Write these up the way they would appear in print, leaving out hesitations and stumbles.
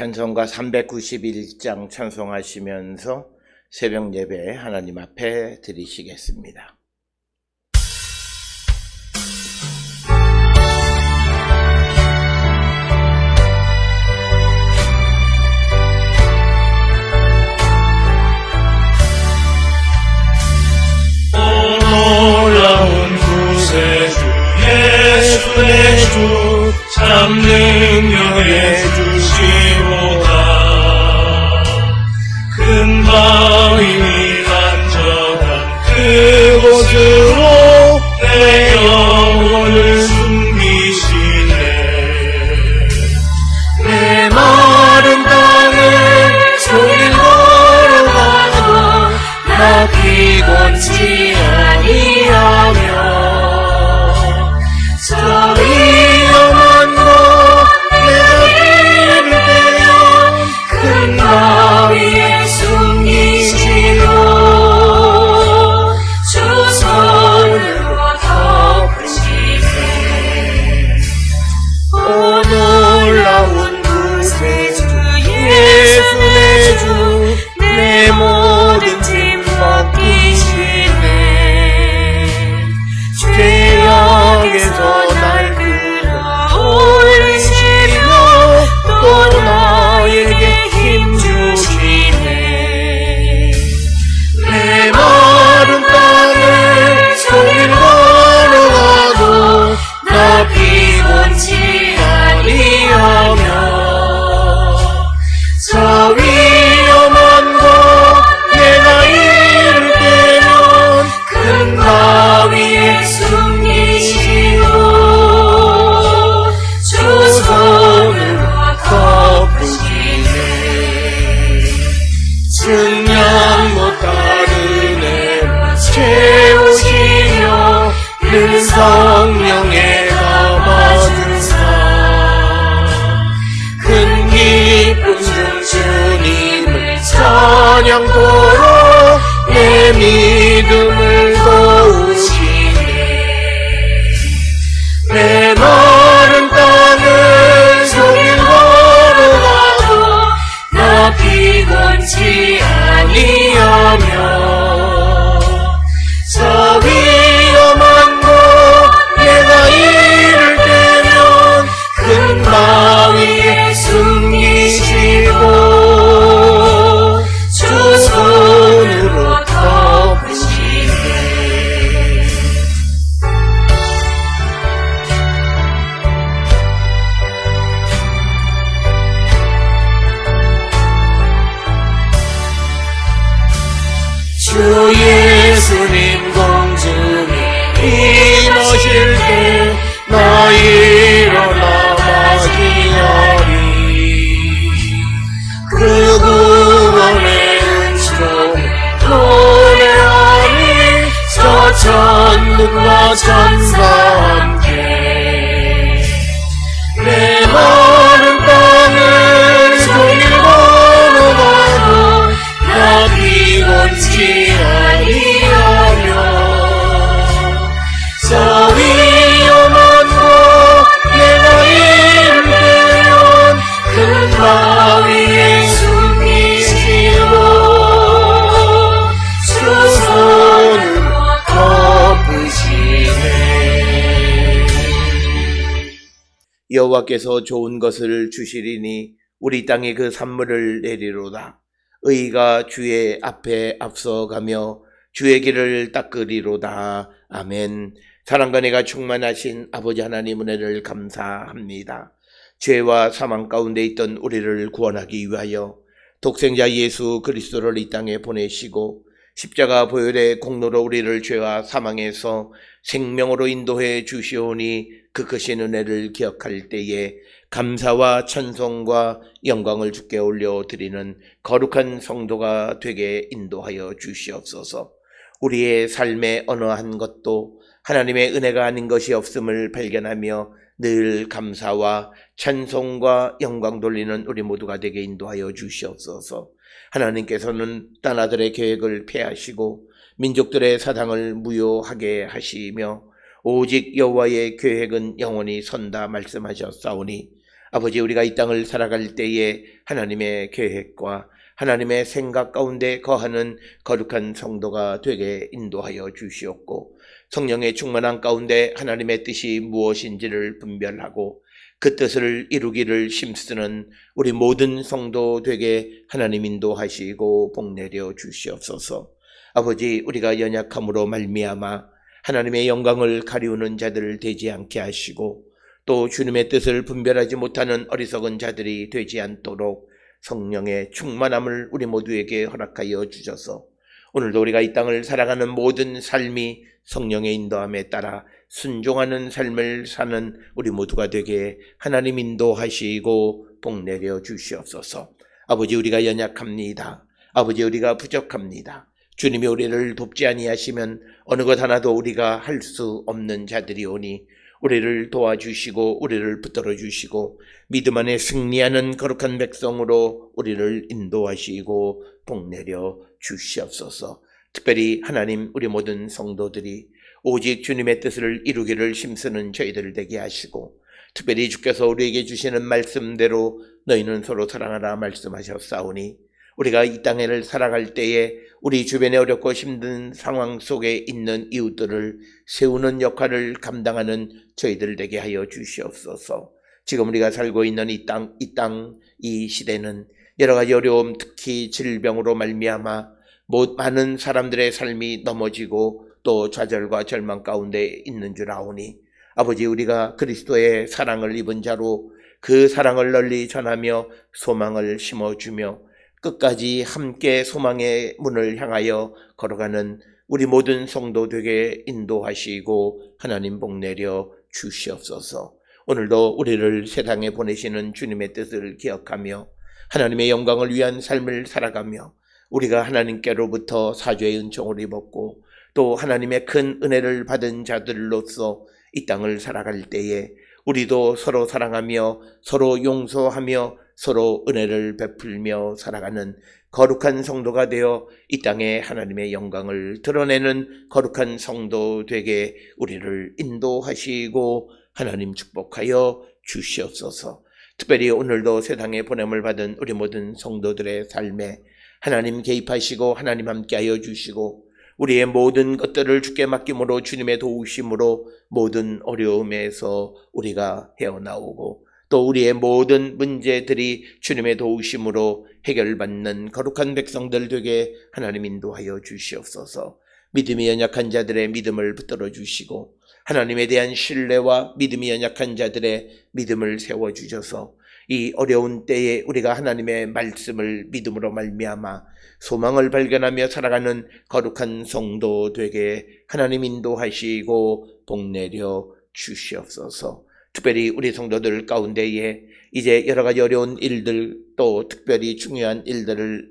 찬송가 391장 찬송하시면서 새벽 예배 하나님 앞에 드리시겠습니다. 놀라운 구세주 예수 내 주 참 능력의 주시로다. 큰 바위 안전한 그곳으로 내 영혼을 숨기시네. 내 마른 땅을 종일 걸어가도 나 피곤치 아니하며 저 위험한 곳 내가 이를 때면 큰 바위에 숨기시고 주 손으로 덮으시네. 오 놀라운 구세주 예수 내 주 내 모든 짐 벗기시네. 죄악에서 날 끌어올리시며 또 나에게 힘 주시네. 내 마른 땅을 종일 걸어가도 나 피곤치 아니하며 저 위험한 곳 내가 이를 때면 큰 바위에 숨기시고 주 손으로 덮으시네. 증량 못다른 애를 채우시며 늘 성령에 감아주사 큰 기쁨 중 주님을 찬양토록 내 믿음을 도우시네. 내 마른 땅을 종일 걸어가도 나 피곤치 아니하며 저 위험한 곳 내가 이를 때면 큰 바위에 숨기시고 주 손으로 덮으시네. 주 예수님 공중에 임하실 때 나 일어나 맞이하리. 그 구원의 은총에 노래하리. 저 천군과 천사와 함께 내 마른 땅을 종일 걸어가도 나 피곤치 아니하며 저 위험한 곳 내가 이를 때면 큰 바위에 숨기시고 주 손으로 덮으시네. 여호와께서 좋은 것을 주시리니 우리 땅에 그 산물을 내리로다. 의가 주의 앞에 앞서가며 주의 길을 닦으리로다. 아멘. 사랑과 은혜가 충만하신 아버지 하나님 은혜를 감사합니다. 죄와 사망 가운데 있던 우리를 구원하기 위하여 독생자 예수 그리스도를 이 땅에 보내시고 십자가 보혈의 공로로 우리를 죄와 사망에서 생명으로 인도해 주시오니 그 크신 은혜를 기억할 때에 감사와 찬송과 영광을 주께 올려드리는 거룩한 성도가 되게 인도하여 주시옵소서. 우리의 삶의 어느 한 것도 하나님의 은혜가 아닌 것이 없음을 발견하며 늘 감사와 찬송과 영광 돌리는 우리 모두가 되게 인도하여 주시옵소서. 하나님께서는 딴아들의 계획을 폐하시고 민족들의 사당을 무효하게 하시며 오직 여호와의 계획은 영원히 선다 말씀하셨사오니 아버지, 우리가 이 땅을 살아갈 때에 하나님의 계획과 하나님의 생각 가운데 거하는 거룩한 성도가 되게 인도하여 주시옵고, 성령의 충만한 가운데 하나님의 뜻이 무엇인지를 분별하고 그 뜻을 이루기를 힘쓰는 우리 모든 성도 되게 하나님 인도하시고 복내려 주시옵소서. 아버지, 우리가 연약함으로 말미암아 하나님의 영광을 가리우는 자들 되지 않게 하시고, 또 주님의 뜻을 분별하지 못하는 어리석은 자들이 되지 않도록 성령의 충만함을 우리 모두에게 허락하여 주셔서 오늘도 우리가 이 땅을 살아가는 모든 삶이 성령의 인도함에 따라 순종하는 삶을 사는 우리 모두가 되게 하나님 인도하시고 복내려 주시옵소서. 아버지, 우리가 연약합니다. 아버지, 우리가 부족합니다. 주님이 우리를 돕지 아니하시면 어느 것 하나도 우리가 할 수 없는 자들이오니 우리를 도와주시고 우리를 붙들어 주시고 믿음 안에 승리하는 거룩한 백성으로 우리를 인도하시고 복내려 주시옵소서. 특별히 하나님, 우리 모든 성도들이 오직 주님의 뜻을 이루기를 힘쓰는 저희들 되게 하시고, 특별히 주께서 우리에게 주시는 말씀대로 너희는 서로 사랑하라 말씀하셨사오니 우리가 이 땅을 살아갈 때에 우리 주변에 어렵고 힘든 상황 속에 있는 이웃들을 세우는 역할을 감당하는 저희들 되게 하여 주시옵소서. 지금 우리가 살고 있는 이 시대는 여러 가지 어려움, 특히 질병으로 말미암아 많은 사람들의 삶이 넘어지고 또 좌절과 절망 가운데 있는 줄 아오니, 아버지, 우리가 그리스도의 사랑을 입은 자로 그 사랑을 널리 전하며 소망을 심어주며 끝까지 함께 소망의 문을 향하여 걸어가는 우리 모든 성도 되게 인도하시고 하나님 복내려 주시옵소서. 오늘도 우리를 세상에 보내시는 주님의 뜻을 기억하며 하나님의 영광을 위한 삶을 살아가며 우리가 하나님께로부터 사죄의 은총을 입었고 또 하나님의 큰 은혜를 받은 자들로서 이 땅을 살아갈 때에 우리도 서로 사랑하며 서로 용서하며 서로 은혜를 베풀며 살아가는 거룩한 성도가 되어 이 땅에 하나님의 영광을 드러내는 거룩한 성도 되게 우리를 인도하시고 하나님 축복하여 주시옵소서. 특별히 오늘도 세상에 보냄을 받은 우리 모든 성도들의 삶에 하나님 개입하시고 하나님 함께하여 주시고 우리의 모든 것들을 주께 맡김으로 주님의 도우심으로 모든 어려움에서 우리가 헤어나오고 또 우리의 모든 문제들이 주님의 도우심으로 해결받는 거룩한 백성들 되게 하나님 인도하여 주시옵소서. 믿음이 연약한 자들의 믿음을 붙들어 주시고 하나님에 대한 신뢰와 믿음이 연약한 자들의 믿음을 세워주셔서 이 어려운 때에 우리가 하나님의 말씀을 믿음으로 말미암아 소망을 발견하며 살아가는 거룩한 성도 되게 하나님 인도하시고 복내려 주시옵소서. 특별히 우리 성도들 가운데에 이제 여러 가지 어려운 일들 또 특별히 중요한 일들을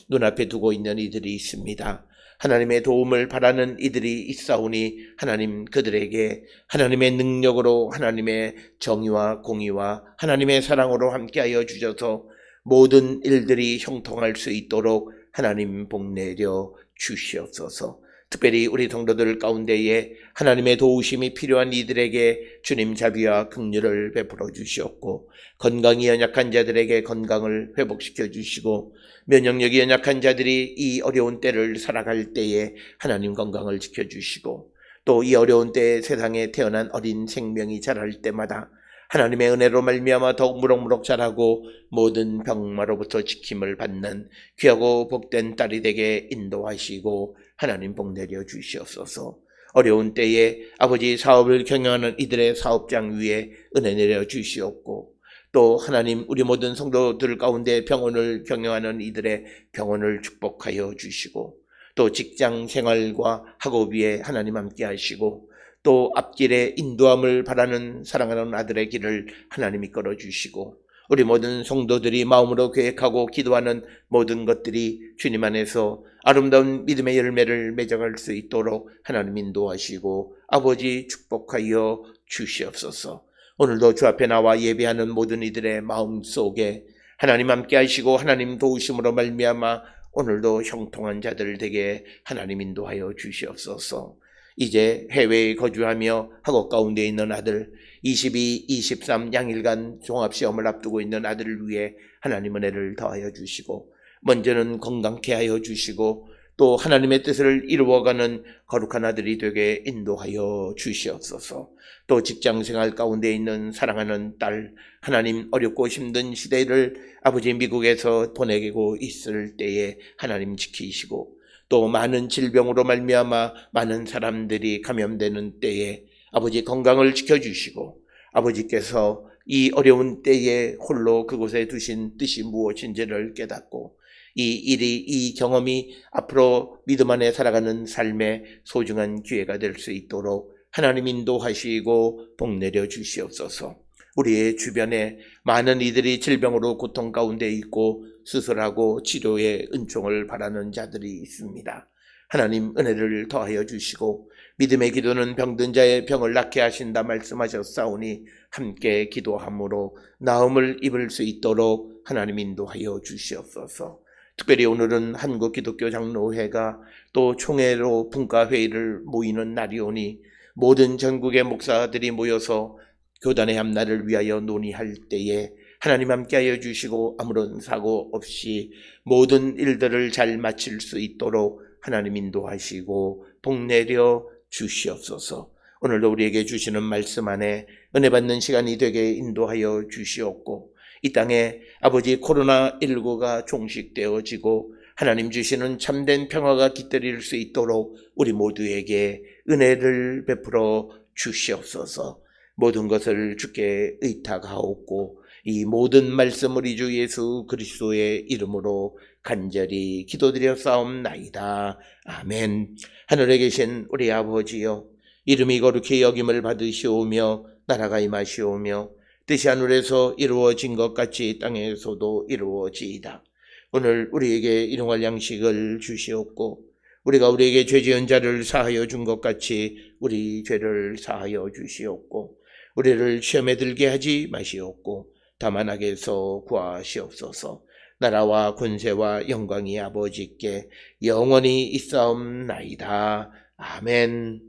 눈앞에 두고 있는 이들이 있습니다. 하나님의 도움을 바라는 이들이 있사오니 하나님 그들에게 하나님의 능력으로 하나님의 정의와 공의와 하나님의 사랑으로 함께하여 주셔서 모든 일들이 형통할 수 있도록 하나님 복내려 주시옵소서. 특별히 우리 성도들 가운데에 하나님의 도우심이 필요한 이들에게 주님 자비와 긍휼을 베풀어 주시옵고 건강이 연약한 자들에게 건강을 회복시켜 주시고 면역력이 연약한 자들이 이 어려운 때를 살아갈 때에 하나님 건강을 지켜주시고 또 이 어려운 때에 세상에 태어난 어린 생명이 자랄 때마다 하나님의 은혜로 말미암아 더욱 무럭무럭 자라고 모든 병마로부터 지킴을 받는 귀하고 복된 딸이 되게 인도하시고 하나님 복내려 주시옵소서. 어려운 때에 아버지 사업을 경영하는 이들의 사업장 위에 은혜 내려 주시옵고 또 하나님 우리 모든 성도들 가운데 병원을 경영하는 이들의 병원을 축복하여 주시고 또 직장 생활과 학업 위에 하나님 함께 하시고 또 앞길에 인도함을 바라는 사랑하는 아들의 길을 하나님이 걸어주시고 우리 모든 성도들이 마음으로 계획하고 기도하는 모든 것들이 주님 안에서 아름다운 믿음의 열매를 맺어갈 수 있도록 하나님 인도하시고 아버지 축복하여 주시옵소서. 오늘도 주 앞에 나와 예배하는 모든 이들의 마음속에 하나님 함께 하시고 하나님 도우심으로 말미암아 오늘도 형통한 자들 되게 하나님 인도하여 주시옵소서. 이제 해외에 거주하며 학업 가운데 있는 아들, 22, 23 양일간 종합시험을 앞두고 있는 아들을 위해 하나님 은혜를 더하여 주시고, 먼저는 건강케 하여 주시고 또 하나님의 뜻을 이루어가는 거룩한 아들이 되게 인도하여 주시옵소서. 또 직장생활 가운데 있는 사랑하는 딸, 하나님 어렵고 힘든 시대를 아버지 미국에서 보내고 있을 때에 하나님 지키시고, 또 많은 질병으로 말미암아 많은 사람들이 감염되는 때에 아버지 건강을 지켜주시고, 아버지께서 이 어려운 때에 홀로 그곳에 두신 뜻이 무엇인지를 깨닫고 이 경험이 앞으로 믿음 안에 살아가는 삶의 소중한 기회가 될 수 있도록 하나님 인도하시고 복 내려 주시옵소서. 우리의 주변에 많은 이들이 질병으로 고통 가운데 있고 수술하고 치료의 은총을 바라는 자들이 있습니다. 하나님 은혜를 더하여 주시고, 믿음의 기도는 병든 자의 병을 낫게 하신다 말씀하셨사오니 함께 기도함으로 나음을 입을 수 있도록 하나님 인도하여 주시옵소서. 특별히 오늘은 한국기독교장로회가 또 총회로 분과회의를 모이는 날이오니 모든 전국의 목사들이 모여서 교단의 합날을 위하여 논의할 때에 하나님 함께하여 주시고 아무런 사고 없이 모든 일들을 잘 마칠 수 있도록 하나님 인도하시고 복 내려 주시옵소서. 오늘도 우리에게 주시는 말씀 안에 은혜 받는 시간이 되게 인도하여 주시옵고, 이 땅에 아버지 코로나19가 종식되어지고 하나님 주시는 참된 평화가 깃들일 수 있도록 우리 모두에게 은혜를 베풀어 주시옵소서. 모든 것을 주께 의탁하옵고 이 모든 말씀 우리 주 예수 그리스도의 이름으로 간절히 기도드렸사옵나이다. 아멘. 하늘에 계신 우리 아버지여, 이름이 거룩히 여김을 받으시오며 나라가 임하시오며 뜻이 하늘에서 이루어진 것 같이 땅에서도 이루어지이다. 오늘 우리에게 일용할 양식을 주시옵고 우리가 우리에게 죄 지은 자를 사하여 준 것 같이 우리 죄를 사하여 주시옵고 우리를 시험에 들게 하지 마시옵고 다만 악에서 구하시옵소서. 나라와 권세와 영광이 아버지께 영원히 있사옵나이다. 아멘.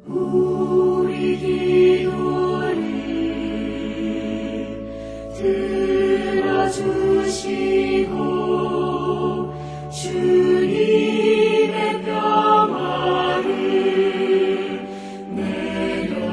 우리 기도를 들어주시고 주님의 평화를 내려주소서.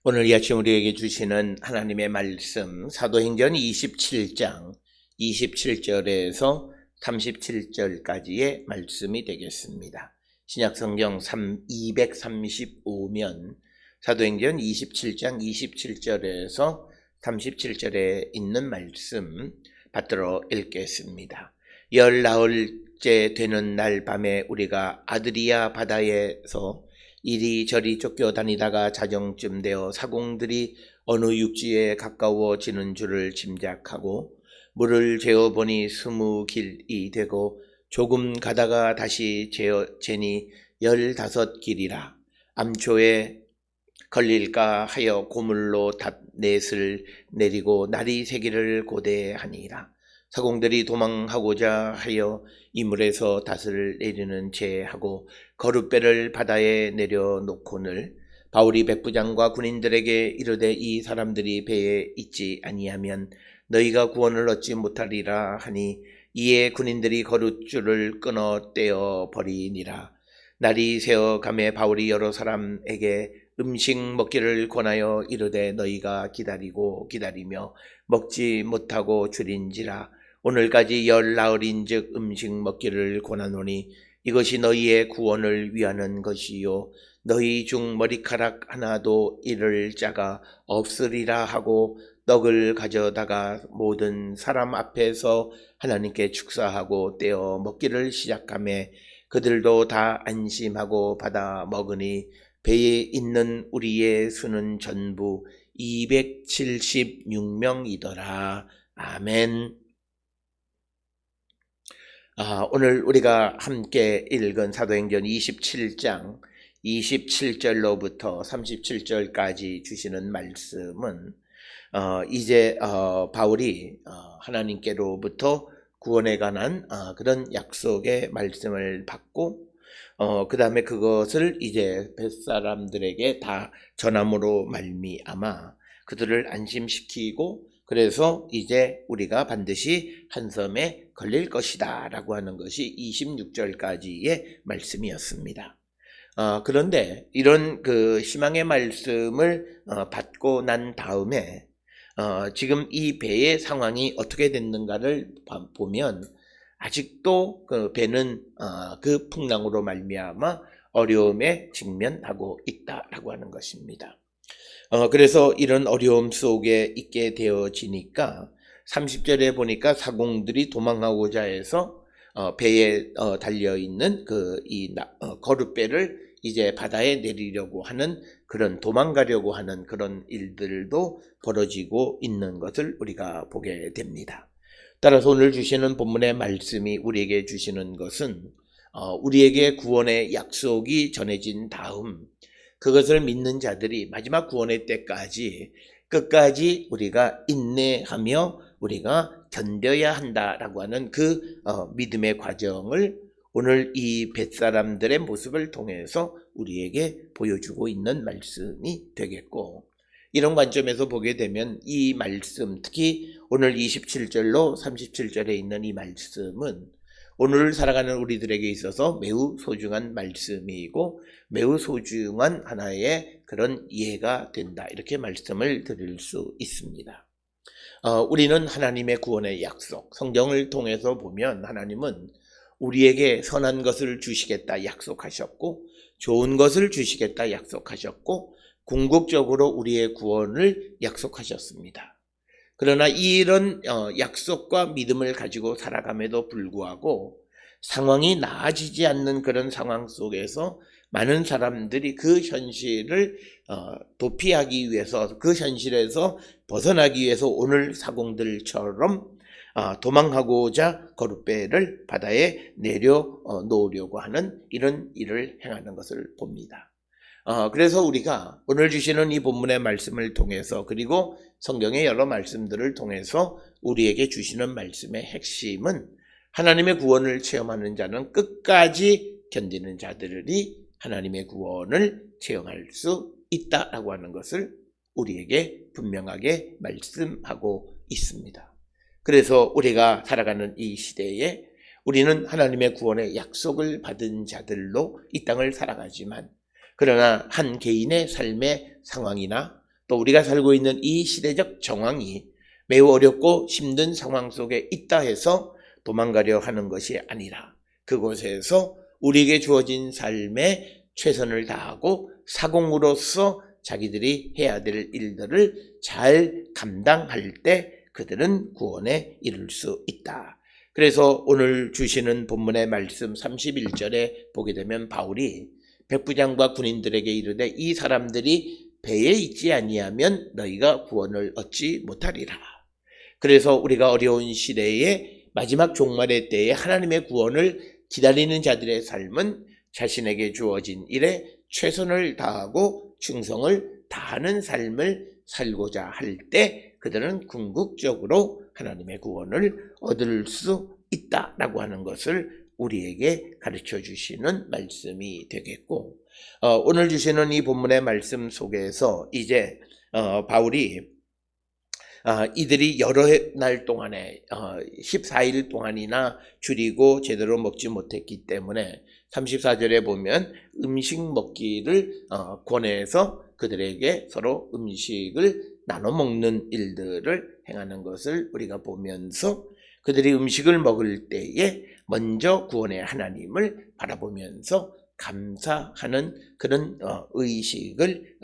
오늘 이 아침 우리에게 주시는 하나님의 말씀, 사도행전 27장 27절에서 37절까지의 말씀이 되겠습니다. 신약성경 235면 사도행전 27장 27절에서 37절에 있는 말씀 받들어 읽겠습니다. 19일째 되는 날 밤에 우리가 아드리아 바다에서 이리저리 쫓겨다니다가 자정쯤 되어 사공들이 어느 육지에 가까워지는 줄을 짐작하고 물을 재어보니 20길이 되고 조금 가다가 다시 재니 15길이라 암초에 걸릴까 하여 고물로 닷넷을 내리고 날이 새기를 고대하니라. 사공들이 도망하고자 하여 이물에서 닷을 내리는 채 하고 거룻배를 바다에 내려놓고는 바울이 백부장과 군인들에게 이르되 이 사람들이 배에 있지 아니하면 너희가 구원을 얻지 못하리라 하니 이에 군인들이 거룻줄을 끊어 떼어 버리니라. 날이 새어가매 바울이 여러 사람에게 음식 먹기를 권하여 이르되 너희가 기다리며 먹지 못하고 줄인지라. 오늘까지 19일인즉 음식 먹기를 권하노니 이것이 너희의 구원을 위하는 것이요 너희 중 머리카락 하나도 잃을 자가 없으리라 하고 떡을 가져다가 모든 사람 앞에서 하나님께 축사하고 떼어 먹기를 시작하매 그들도 다 안심하고 받아 먹으니 배에 있는 우리의 수는 전부 276명이더라. 아멘. 오늘 우리가 함께 읽은 사도행전 27장 27절로부터 37절까지 주시는 말씀은 이제 바울이 하나님께로부터 구원에 관한 그런 약속의 말씀을 받고 그 다음에 그것을 이제 벳사람들에게 다 전함으로 말미암아 그들을 안심시키고 그래서 이제 우리가 반드시 한 섬에 걸릴 것이다 라고 하는 것이 26절까지의 말씀이었습니다. 그런데 이런 그 희망의 말씀을 받고 난 다음에 지금 이 배의 상황이 어떻게 됐는가를 보면 아직도 그 배는 그 풍랑으로 말미암아 어려움에 직면하고 있다라고 하는 것입니다. 그래서 이런 어려움 속에 있게 되어지니까 30절에 보니까 사공들이 도망하고자 해서 배에 달려있는 거룻배를 이제 바다에 내리려고 하는 그런 도망가려고 하는 그런 일들도 벌어지고 있는 것을 우리가 보게 됩니다. 따라서 오늘 주시는 본문의 말씀이 우리에게 주시는 것은 우리에게 구원의 약속이 전해진 다음 그것을 믿는 자들이 마지막 구원의 때까지 끝까지 우리가 인내하며 우리가 견뎌야 한다라고 하는 그 믿음의 과정을 오늘 이 벳사람들의 모습을 통해서 우리에게 보여주고 있는 말씀이 되겠고, 이런 관점에서 보게 되면 이 말씀, 특히 오늘 27절로 37절에 있는 이 말씀은 오늘 살아가는 우리들에게 있어서 매우 소중한 말씀이고 매우 소중한 하나의 그런 이해가 된다, 이렇게 말씀을 드릴 수 있습니다. 우리는 하나님의 구원의 약속, 성경을 통해서 보면 하나님은 우리에게 선한 것을 주시겠다 약속하셨고 좋은 것을 주시겠다 약속하셨고 궁극적으로 우리의 구원을 약속하셨습니다. 그러나 이런 약속과 믿음을 가지고 살아감에도 불구하고 상황이 나아지지 않는 그런 상황 속에서 많은 사람들이 그 현실을 도피하기 위해서, 그 현실에서 벗어나기 위해서 오늘 사공들처럼 도망하고자 거룻배를 바다에 내려 놓으려고 하는 이런 일을 행하는 것을 봅니다. 그래서 우리가 오늘 주시는 이 본문의 말씀을 통해서, 그리고 성경의 여러 말씀들을 통해서 우리에게 주시는 말씀의 핵심은 하나님의 구원을 체험하는 자는 끝까지 견디는 자들이 하나님의 구원을 체험할 수 있다라고 하는 것을 우리에게 분명하게 말씀하고 있습니다. 그래서 우리가 살아가는 이 시대에 우리는 하나님의 구원의 약속을 받은 자들로 이 땅을 살아가지만, 그러나 한 개인의 삶의 상황이나 또 우리가 살고 있는 이 시대적 정황이 매우 어렵고 힘든 상황 속에 있다 해서 도망가려 하는 것이 아니라 그곳에서 우리에게 주어진 삶에 최선을 다하고 사공으로서 자기들이 해야 될 일들을 잘 감당할 때 그들은 구원에 이를 수 있다. 그래서 오늘 주시는 본문의 말씀 31절에 보게 되면 바울이 백부장과 군인들에게 이르되 이 사람들이 배에 있지 아니하면 너희가 구원을 얻지 못하리라. 그래서 우리가 어려운 시대에 마지막 종말의 때에 하나님의 구원을 기다리는 자들의 삶은 자신에게 주어진 일에 최선을 다하고 충성을 다하는 삶을 살고자 할 때 그들은 궁극적으로 하나님의 구원을 얻을 수 있다라고 하는 것을 우리에게 가르쳐 주시는 말씀이 되겠고, 오늘 주시는 이 본문의 말씀 속에서 이제 바울이 이들이 여러 날 동안에 14일 동안이나 줄이고 제대로 먹지 못했기 때문에 34절에 보면 음식 먹기를 권해서 그들에게 서로 음식을 나눠 먹는 일들을 행하는 것을 우리가 보면서 그들이 음식을 먹을 때에 먼저 구원의 하나님을 바라보면서 감사하는 그런 의식을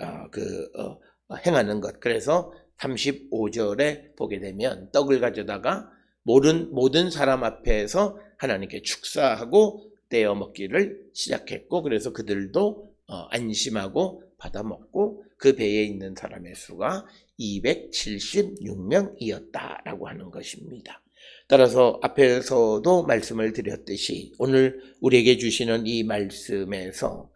행하는 것. 그래서 35절에 보게 되면 떡을 가져다가 모든 사람 앞에서 하나님께 축사하고 떼어 먹기를 시작했고, 그래서 그들도 안심하고 받아 먹고 그 배에 있는 사람의 수가 276명이었다라고 하는 것입니다. 따라서 앞에서도 말씀을 드렸듯이 오늘 우리에게 주시는 이 말씀에서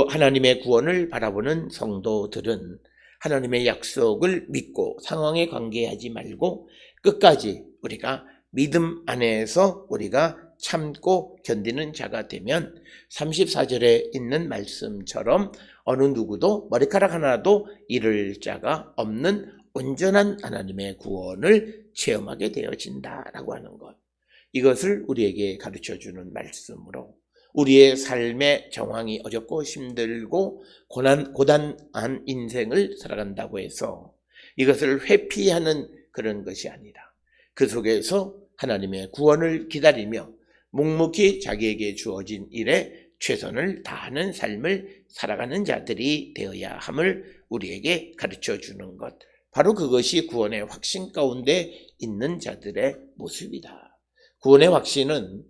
하나님의 구원을 바라보는 성도들은 하나님의 약속을 믿고 상황에 관계하지 말고 끝까지 우리가 믿음 안에서 우리가 참고 견디는 자가 되면 34절에 있는 말씀처럼 어느 누구도 머리카락 하나도 잃을 자가 없는 온전한 하나님의 구원을 체험하게 되어진다라고 하는 것. 이것을 우리에게 가르쳐주는 말씀으로 우리의 삶의 정황이 어렵고 힘들고 고단한 인생을 살아간다고 해서 이것을 회피하는 그런 것이 아니라 그 속에서 하나님의 구원을 기다리며 묵묵히 자기에게 주어진 일에 최선을 다하는 삶을 살아가는 자들이 되어야 함을 우리에게 가르쳐주는 것. 바로 그것이 구원의 확신 가운데 있는 자들의 모습이다. 구원의 확신은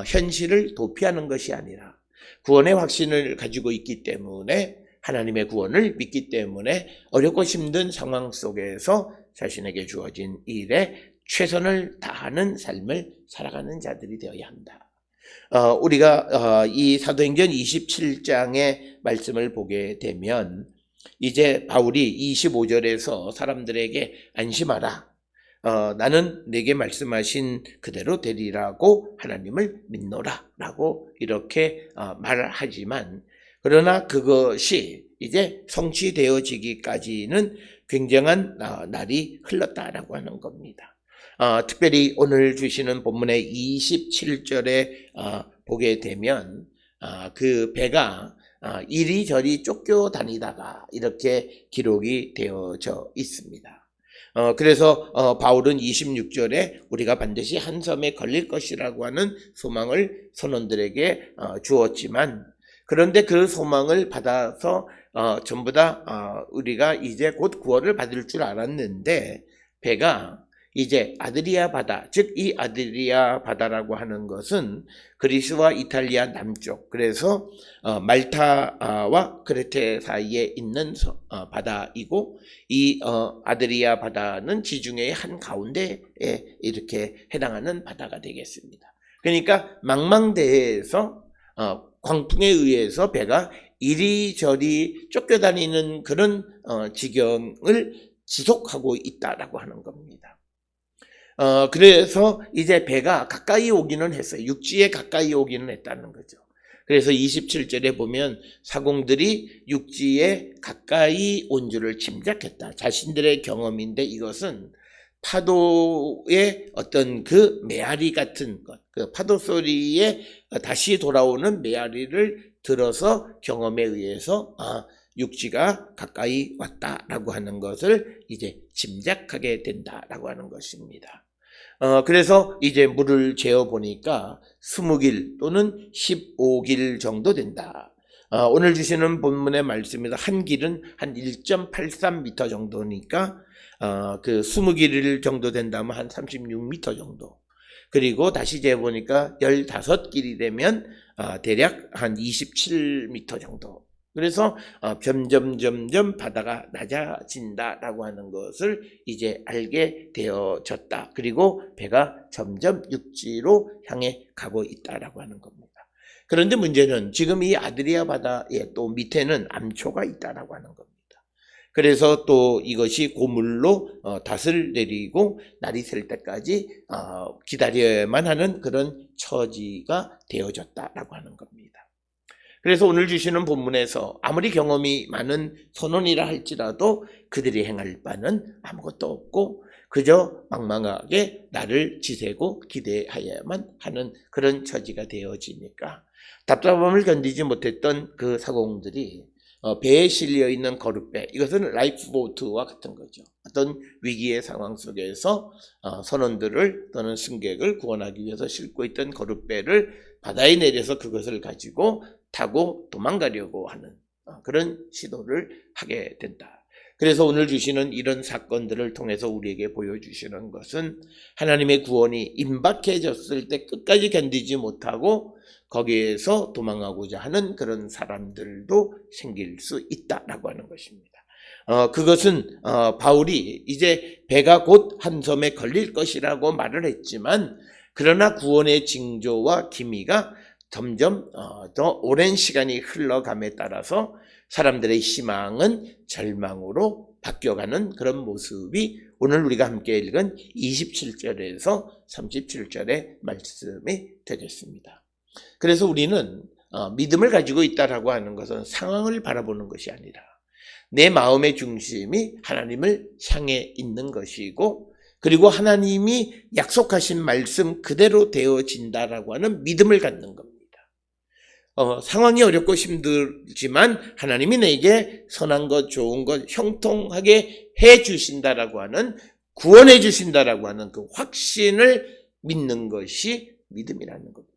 현실을 도피하는 것이 아니라 구원의 확신을 가지고 있기 때문에 하나님의 구원을 믿기 때문에 어렵고 힘든 상황 속에서 자신에게 주어진 일에 최선을 다하는 삶을 살아가는 자들이 되어야 한다. 우리가 이 사도행전 27장의 말씀을 보게 되면 이제 바울이 25절에서 사람들에게 안심하라. 나는 내게 말씀하신 그대로 되리라고 하나님을 믿노라 라고 이렇게 말을 하지만 그러나 그것이 이제 성취되어지기까지는 굉장한 날이 흘렀다라고 하는 겁니다. 특별히 오늘 주시는 본문의 27절에 보게 되면 그 배가 이리저리 쫓겨다니다가 이렇게 기록이 되어져 있습니다. 그래서 바울은 26절에 우리가 반드시 한 섬에 걸릴 것이라고 하는 소망을 선원들에게 주었지만 그런데 그 소망을 받아서 전부 다 우리가 이제 곧 구원을 받을 줄 알았는데 배가 이제 아드리아 바다, 즉 이 아드리아 바다라고 하는 것은 그리스와 이탈리아 남쪽, 그래서 말타와 크레테 사이에 있는 바다이고 이 아드리아 바다는 지중해의 한 가운데에 이렇게 해당하는 바다가 되겠습니다. 그러니까 망망대해에서 광풍에 의해서 배가 이리저리 쫓겨다니는 그런 지경을 지속하고 있다라고 하는 겁니다. 그래서 이제 배가 가까이 오기는 했어요. 육지에 가까이 오기는 했다는 거죠. 그래서 27절에 보면 사공들이 육지에 가까이 온 줄을 짐작했다. 자신들의 경험인데 이것은 파도의 어떤 그 메아리 같은 것, 그 파도 소리에 다시 돌아오는 메아리를 들어서 경험에 의해서 육지가 가까이 왔다라고 하는 것을 이제 짐작하게 된다라고 하는 것입니다. 그래서 이제 물을 재어 보니까 20길 또는 15길 정도 된다. 오늘 주시는 본문의 말씀에서 한 길은 한 1.83m 정도니까 그 20길 정도 된다면 한 36m 정도. 그리고 다시 재보니까 15길이 되면 대략 한 27m 정도. 그래서 점점 바다가 낮아진다라고 하는 것을 이제 알게 되어졌다. 그리고 배가 점점 육지로 향해 가고 있다라고 하는 겁니다. 그런데 문제는 지금 이 아드리아 바다의 또 밑에는 암초가 있다라고 하는 겁니다. 그래서 또 이것이 고물로 닷을 내리고 날이 셀 때까지 기다려야만 하는 그런 처지가 되어졌다라고 하는 겁니다. 그래서 오늘 주시는 본문에서 아무리 경험이 많은 선원이라 할지라도 그들이 행할 바는 아무것도 없고 그저 망망하게 나를 지새고 기대하야만 하는 그런 처지가 되어지니까 답답함을 견디지 못했던 그 사공들이 배에 실려 있는 거룻배, 이것은 라이프보트와 같은 거죠. 어떤 위기의 상황 속에서 선원들을 또는 승객을 구원하기 위해서 싣고 있던 거룻배를 바다에 내려서 그것을 가지고 타고 도망가려고 하는 그런 시도를 하게 된다. 그래서 오늘 주시는 이런 사건들을 통해서 우리에게 보여주시는 것은 하나님의 구원이 임박해졌을 때 끝까지 견디지 못하고 거기에서 도망가고자 하는 그런 사람들도 생길 수 있다라고 하는 것입니다. 그것은 바울이 이제 배가 곧 한 섬에 걸릴 것이라고 말을 했지만, 그러나 구원의 징조와 기미가 점점 더 오랜 시간이 흘러감에 따라서 사람들의 희망은 절망으로 바뀌어가는 그런 모습이 오늘 우리가 함께 읽은 27절에서 37절의 말씀이 되겠습니다. 그래서 우리는 믿음을 가지고 있다라고 하는 것은 상황을 바라보는 것이 아니라 내 마음의 중심이 하나님을 향해 있는 것이고, 그리고 하나님이 약속하신 말씀 그대로 되어진다라고 하는 믿음을 갖는 겁니다. 상황이 어렵고 힘들지만 하나님이 내게 선한 것, 좋은 것, 형통하게 해 주신다라고 하는, 구원해 주신다라고 하는 그 확신을 믿는 것이 믿음이라는 겁니다.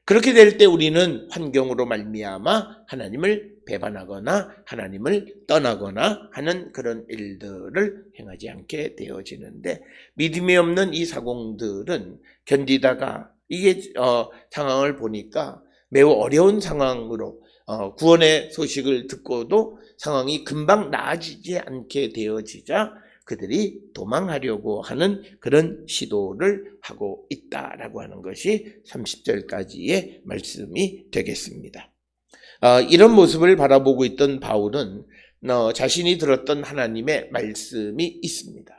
그렇게 될 때 우리는 환경으로 말미암아 하나님을 배반하거나 하나님을 떠나거나 하는 그런 일들을 행하지 않게 되어지는데, 믿음이 없는 이 사공들은 견디다가 이게 상황을 보니까 매우 어려운 상황으로 구원의 소식을 듣고도 상황이 금방 나아지지 않게 되어지자 그들이 도망하려고 하는 그런 시도를 하고 있다라고 하는 것이 30절까지의 말씀이 되겠습니다. 이런 모습을 바라보고 있던 바울은 자신이 들었던 하나님의 말씀이 있습니다.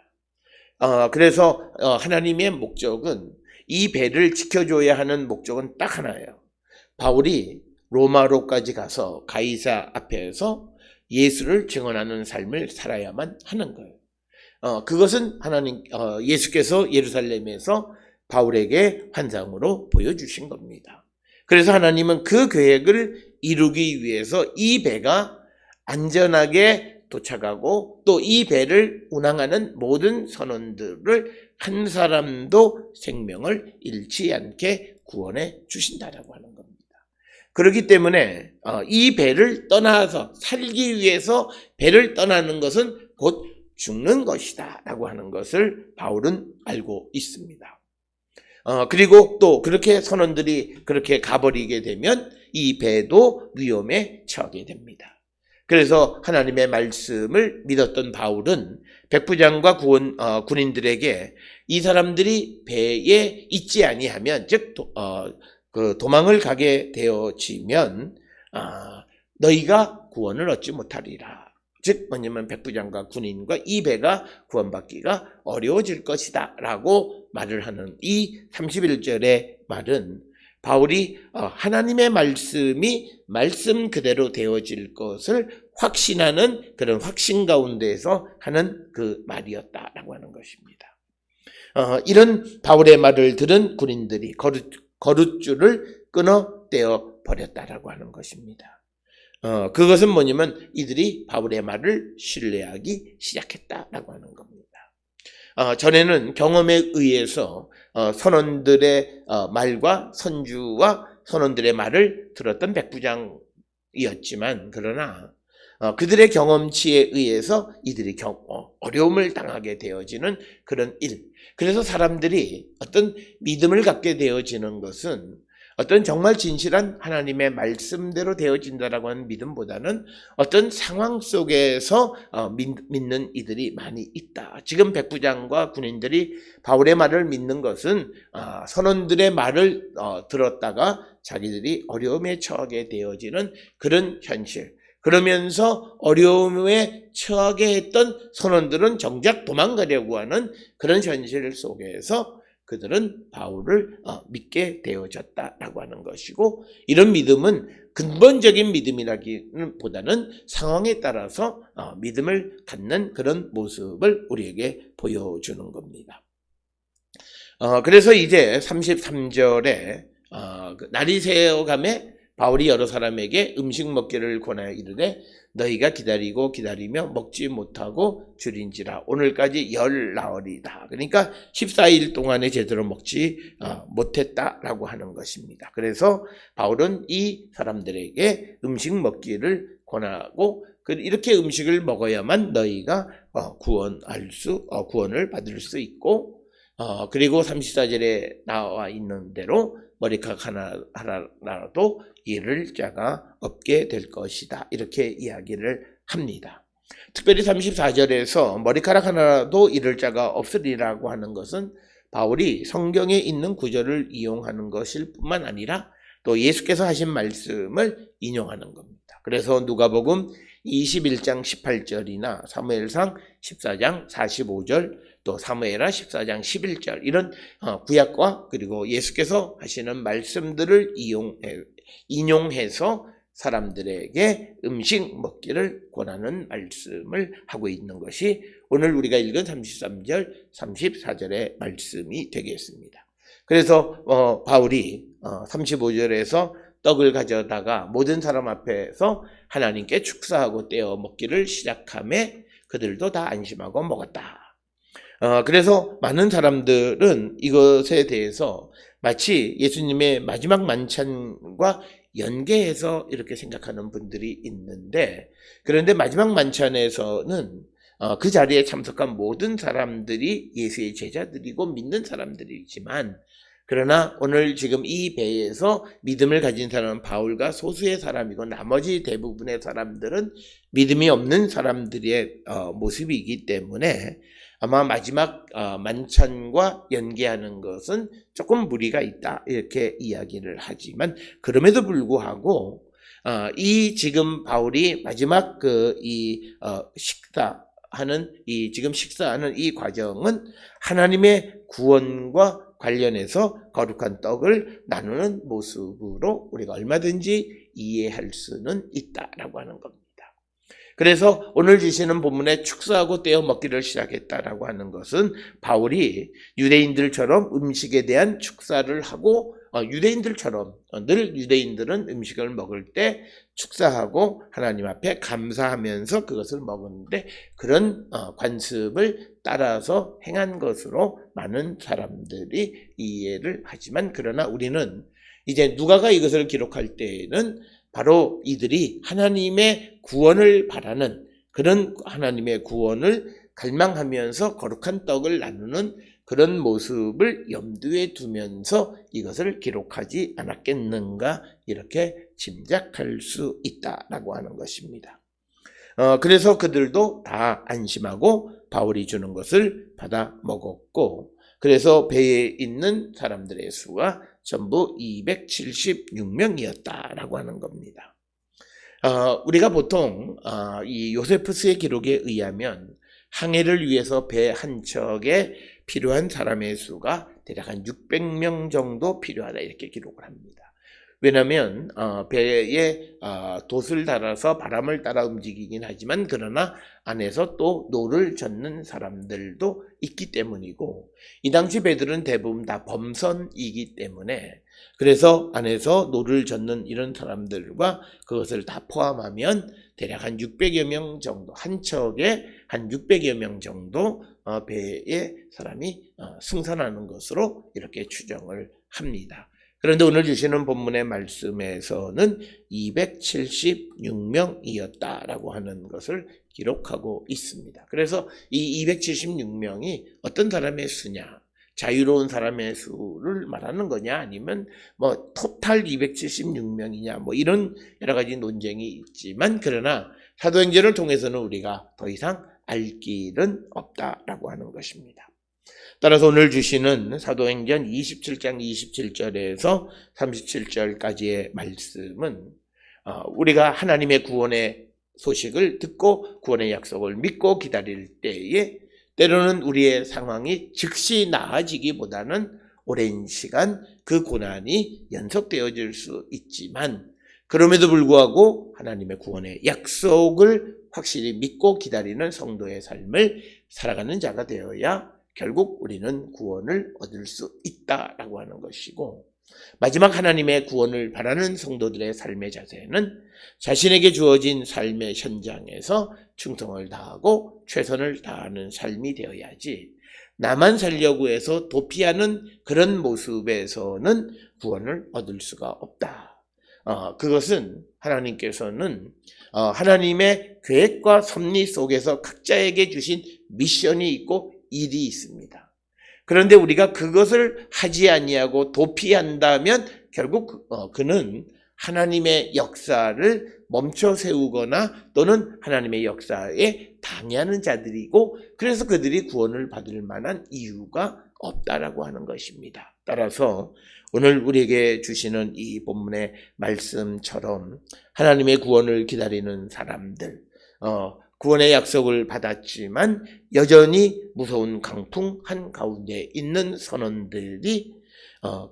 그래서 하나님의 목적은, 이 배를 지켜줘야 하는 목적은 딱 하나예요. 바울이 로마로까지 가서 가이사 앞에서 예수를 증언하는 삶을 살아야만 하는 거예요. 그것은 예수께서 예루살렘에서 바울에게 환상으로 보여주신 겁니다. 그래서 하나님은 그 계획을 이루기 위해서 이 배가 안전하게 도착하고 또 이 배를 운항하는 모든 선원들을 한 사람도 생명을 잃지 않게 구원해 주신다라고 하는 겁니다. 그렇기 때문에 이 배를 떠나서 살기 위해서 배를 떠나는 것은 곧 죽는 것이다 라고 하는 것을 바울은 알고 있습니다. 그리고 또 그렇게 선원들이 그렇게 가버리게 되면 이 배도 위험에 처하게 됩니다. 그래서 하나님의 말씀을 믿었던 바울은 백부장과 군인들에게 이 사람들이 배에 있지 아니하면, 즉 도망을 가게 되어지면 너희가 구원을 얻지 못하리라. 즉 뭐냐면 백부장과 군인과 이 배가 구원받기가 어려워질 것이다 라고 말을 하는 이 31절의 말은 바울이 하나님의 말씀이 말씀 그대로 되어질 것을 확신하는 그런 확신 가운데에서 하는 그 말이었다라고 하는 것입니다. 이런 바울의 말을 들은 군인들이 거룻줄을 끊어 떼어 버렸다라고 하는 것입니다. 그것은 뭐냐면 이들이 바울의 말을 신뢰하기 시작했다라고 하는 겁니다. 전에는 경험에 의해서 선원들의 말과 선주와 선원들의 말을 들었던 백부장이었지만, 그러나 그들의 경험치에 의해서 이들이 어려움을 당하게 되어지는 그런 일. 그래서 사람들이 어떤 믿음을 갖게 되어지는 것은 어떤 정말 진실한 하나님의 말씀대로 되어진다라고 하는 믿음보다는 어떤 상황 속에서 믿는 이들이 많이 있다. 지금 백부장과 군인들이 바울의 말을 믿는 것은 선원들의 말을 들었다가 자기들이 어려움에 처하게 되어지는 그런 현실. 그러면서 어려움에 처하게 했던 선원들은 정작 도망가려고 하는 그런 현실 속에서 그들은 바울을 믿게 되어졌다라고 하는 것이고, 이런 믿음은 근본적인 믿음이라기보다는 상황에 따라서 믿음을 갖는 그런 모습을 우리에게 보여주는 겁니다. 그래서 이제 33절에 날이 새어가매 바울이 여러 사람에게 음식 먹기를 권하여 이르되 너희가 기다리며 먹지 못하고 줄인지라 오늘까지 열 나흘이다. 그러니까 14일 동안에 제대로 먹지 못했다라고 하는 것입니다. 그래서 바울은 이 사람들에게 음식 먹기를 권하고, 이렇게 음식을 먹어야만 너희가 구원을 받을 수 있고, 그리고 34절에 나와 있는 대로 머리카락 하나라도 잃을 자가 없게 될 것이다. 이렇게 이야기를 합니다. 특별히 34절에서 머리카락 하나도 잃을 자가 없으리라고 하는 것은 바울이 성경에 있는 구절을 이용하는 것일 뿐만 아니라 또 예수께서 하신 말씀을 인용하는 겁니다. 그래서 누가복음 21장 18절이나 사무엘상 14장 45절 또 사무엘하 14장 11절 이런 구약과 그리고 예수께서 하시는 말씀들을 인용해서 사람들에게 음식 먹기를 권하는 말씀을 하고 있는 것이 오늘 우리가 읽은 33절, 34절의 말씀이 되겠습니다. 그래서 바울이 35절에서 떡을 가져다가 모든 사람 앞에서 하나님께 축사하고 떼어 먹기를 시작하며 그들도 다 안심하고 먹었다. 그래서 많은 사람들은 이것에 대해서 마치 예수님의 마지막 만찬과 연계해서 이렇게 생각하는 분들이 있는데, 그런데 마지막 만찬에서는 그 자리에 참석한 모든 사람들이 예수의 제자들이고 믿는 사람들이지만, 그러나 오늘 지금 이 배에서 믿음을 가진 사람은 바울과 소수의 사람이고 나머지 대부분의 사람들은 믿음이 없는 사람들의 모습이기 때문에 아마 마지막 만찬과 연계하는 것은 조금 무리가 있다 이렇게 이야기를 하지만, 그럼에도 불구하고 이 지금 바울이 마지막 식사하는 이 과정은 하나님의 구원과 관련해서 거룩한 떡을 나누는 모습으로 우리가 얼마든지 이해할 수는 있다라고 하는 겁니다. 그래서 오늘 주시는 본문에 축사하고 떼어 먹기를 시작했다라고 하는 것은 바울이 유대인들처럼 음식에 대한 축사를 하고, 유대인들처럼 늘 유대인들은 음식을 먹을 때 축사하고 하나님 앞에 감사하면서 그것을 먹었는데, 그런 관습을 따라서 행한 것으로 많은 사람들이 이해를 하지만, 그러나 우리는 이제 누가가 이것을 기록할 때에는 바로 이들이 하나님의 구원을 바라는, 그런 하나님의 구원을 갈망하면서 거룩한 떡을 나누는 그런 모습을 염두에 두면서 이것을 기록하지 않았겠는가 이렇게 짐작할 수 있다라고 하는 것입니다. 그래서 그들도 다 안심하고 바울이 주는 것을 받아 먹었고, 그래서 배에 있는 사람들의 수가 전부 276명이었다라고 하는 겁니다. 우리가 보통 이 요세푸스의 기록에 의하면 항해를 위해서 배 한 척에 필요한 사람의 수가 대략 한 600명 정도 필요하다 이렇게 기록을 합니다. 왜냐하면 배에 돛을 달아서 바람을 따라 움직이긴 하지만, 그러나 안에서 또 노를 젓는 사람들도 있기 때문이고, 이 당시 배들은 대부분 다 범선이기 때문에, 그래서 안에서 노를 젓는 이런 사람들과 그것을 다 포함하면 대략 한 600여 명 정도, 한 척에 한 600여 명 정도 배에 사람이 승선하는 것으로 이렇게 추정을 합니다. 그런데 오늘 주시는 본문의 말씀에서는 276명이었다라고 하는 것을 기록하고 있습니다. 그래서 이 276명이 어떤 사람의 수냐, 자유로운 사람의 수를 말하는 거냐, 아니면 토탈 276명이냐, 이런 여러 가지 논쟁이 있지만, 그러나 사도행전을 통해서는 우리가 더 이상 알 길은 없다라고 하는 것입니다. 따라서 오늘 주시는 사도행전 27장 27절에서 37절까지의 말씀은 우리가 하나님의 구원의 소식을 듣고 구원의 약속을 믿고 기다릴 때에 때로는 우리의 상황이 즉시 나아지기보다는 오랜 시간 그 고난이 연속되어질 수 있지만, 그럼에도 불구하고 하나님의 구원의 약속을 확실히 믿고 기다리는 성도의 삶을 살아가는 자가 되어야 결국 우리는 구원을 얻을 수 있다라고 하는 것이고, 마지막 하나님의 구원을 바라는 성도들의 삶의 자세는 자신에게 주어진 삶의 현장에서 충성을 다하고 최선을 다하는 삶이 되어야지, 나만 살려고 해서 도피하는 그런 모습에서는 구원을 얻을 수가 없다. 그것은 하나님께서는 하나님의 계획과 섭리 속에서 각자에게 주신 미션이 있고 일이 있습니다. 그런데 우리가 그것을 하지 아니하고 도피한다면 결국 그는 하나님의 역사를 멈춰 세우거나 또는 하나님의 역사에 방해하는 자들이고, 그래서 그들이 구원을 받을 만한 이유가 없다라고 하는 것입니다. 따라서 오늘 우리에게 주시는 이 본문의 말씀처럼 하나님의 구원을 기다리는 사람들, 구원의 약속을 받았지만 여전히 무서운 강풍 한가운데 있는 선원들이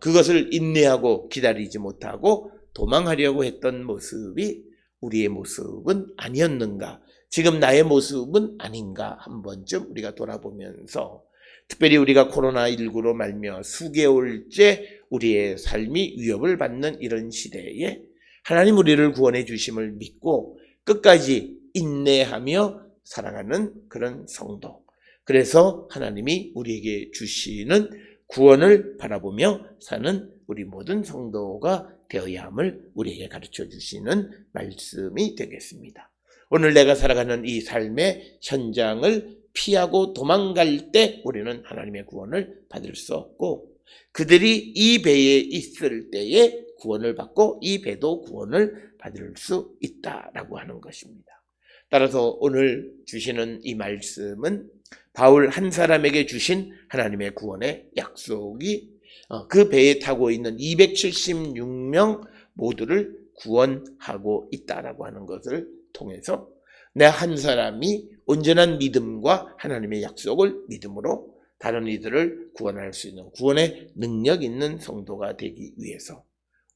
그것을 인내하고 기다리지 못하고 도망하려고 했던 모습이 우리의 모습은 아니었는가, 지금 나의 모습은 아닌가 한 번쯤 우리가 돌아보면서, 특별히 우리가 코로나19로 말미암아 수개월째 우리의 삶이 위협을 받는 이런 시대에 하나님 우리를 구원해 주심을 믿고 끝까지 인내하며 살아가는 그런 성도, 그래서 하나님이 우리에게 주시는 구원을 바라보며 사는 우리 모든 성도가 되어야 함을 우리에게 가르쳐 주시는 말씀이 되겠습니다. 오늘 내가 살아가는 이 삶의 현장을 피하고 도망갈 때 우리는 하나님의 구원을 받을 수 없고, 그들이 이 배에 있을 때에 구원을 받고 이 배도 구원을 받을 수 있다라고 하는 것입니다. 따라서 오늘 주시는 이 말씀은 바울 한 사람에게 주신 하나님의 구원의 약속이 그 배에 타고 있는 276명 모두를 구원하고 있다라고 하는 것을 통해서 내 한 사람이 온전한 믿음과 하나님의 약속을 믿음으로 다른 이들을 구원할 수 있는 구원의 능력 있는 성도가 되기 위해서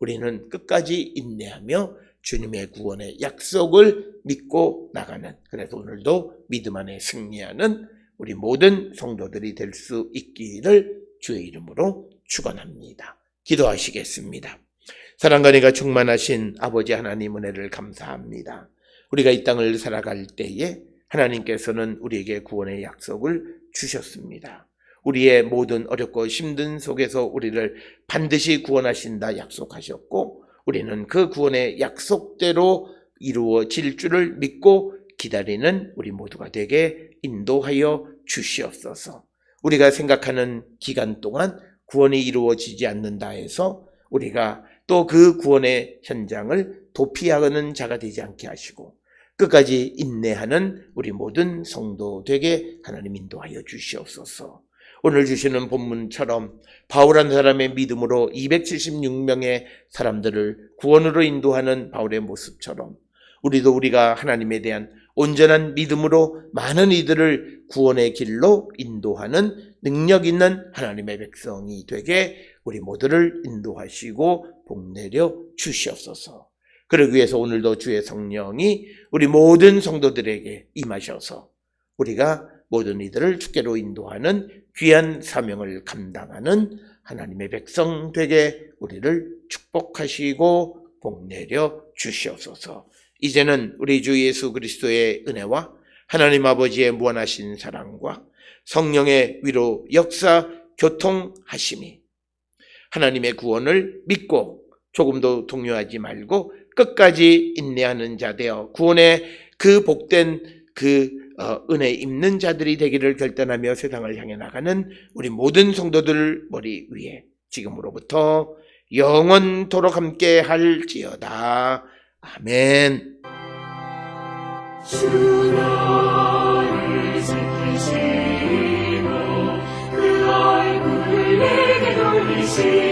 우리는 끝까지 인내하며 주님의 구원의 약속을 믿고 나가는, 그래서 오늘도 믿음 안에 승리하는 우리 모든 성도들이 될 수 있기를 주의 이름으로 축원합니다. 기도하시겠습니다. 사랑과 은혜가 충만하신 아버지 하나님, 은혜를 감사합니다. 우리가 이 땅을 살아갈 때에 하나님께서는 우리에게 구원의 약속을 주셨습니다. 우리의 모든 어렵고 힘든 속에서 우리를 반드시 구원하신다 약속하셨고, 우리는 그 구원의 약속대로 이루어질 줄을 믿고 기다리는 우리 모두가 되게 인도하여 주시옵소서. 우리가 생각하는 기간 동안 구원이 이루어지지 않는다 해서 우리가 또 그 구원의 현장을 도피하는 자가 되지 않게 하시고 끝까지 인내하는 우리 모든 성도 되게 하나님 인도하여 주시옵소서. 오늘 주시는 본문처럼 바울한 사람의 믿음으로 276명의 사람들을 구원으로 인도하는 바울의 모습처럼 우리도 우리가 하나님에 대한 온전한 믿음으로 많은 이들을 구원의 길로 인도하는 능력 있는 하나님의 백성이 되게 우리 모두를 인도하시고 복내려 주시옵소서. 그러기 위해서 오늘도 주의 성령이 우리 모든 성도들에게 임하셔서 우리가 모든 이들을 주께로 인도하는 귀한 사명을 감당하는 하나님의 백성 되게 우리를 축복하시고 복내려 주시옵소서. 이제는 우리 주 예수 그리스도의 은혜와 하나님 아버지의 무한하신 사랑과 성령의 위로 역사 교통하심이 하나님의 구원을 믿고 조금도 동요하지 말고 끝까지 인내하는 자 되어 구원의 그 복된 은혜 입는 자들이 되기를 결단하며 세상을 향해 나가는 우리 모든 성도들 머리 위에 지금으로부터 영원토록 함께 할지어다. 아멘. 주 나를 지키시고 그 얼굴을 내게 돌리시고